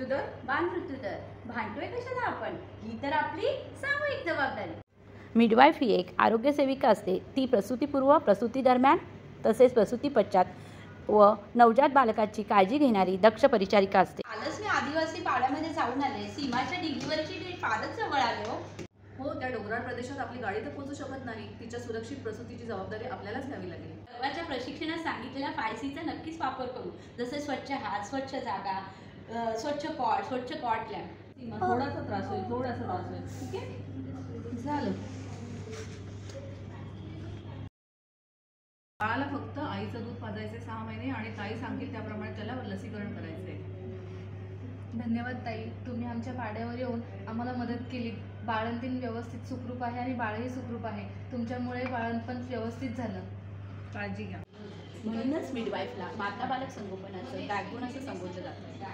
मृत्यूदर बाल मृत्यूदर भांडतोय कशाला आपण, ही तर आपली सामूहिक जबाबदारी. मिडवाईफ ही एक आरोग्य सेविका असते. ती प्रसूतीपूर्व, प्रसूती दरम्यान तसेच प्रसूती पश्चात व नवजात बालकाची काळजी घेणारी दक्ष परिचारिका असते. कालच मी आदिवासी पाड्यामध्ये जाऊन आले. सीमाच्या डिलिव्हरीची डेट फारच जवळ आले हो. हो, त्या डोंगराळ प्रदेशात आपली गाडी तर पोहोचू शकत नाही. तिच्या सुरक्षित प्रसूतीची जबाबदारी आपल्यालाच घ्यावी लागेल. सर्वांच्या प्रशिक्षणात सांगितलेल्या 5Cचा नक्कीच वापर करू. जसे स्वच्छ हात, स्वच्छ जागा, स्वच्छ कॉट लॅम्प. थोडासा त्रास होईल. ठीक आहे, झालं. बाळाला फक्त आईचं दूध पाजायचे 6 महिने आणि ताई सांगतील त्याप्रमाणे त्याला लसीकरण करायचे. धन्यवाद ताई, तुम्ही आमच्या पाड्यावर येऊन आम्हाला मदत केली. बाळंतीण व्यवस्थित सुखरूप आहे आणि बाळही सुखरूप आहे. तुमच्यामुळे बाळंतपण व्यवस्थित झालं. काळजी घ्या. म्हणूनच मिडवाईफला माता बालक संगोपनाचं बॅकबोन असं संबोधलं जातं.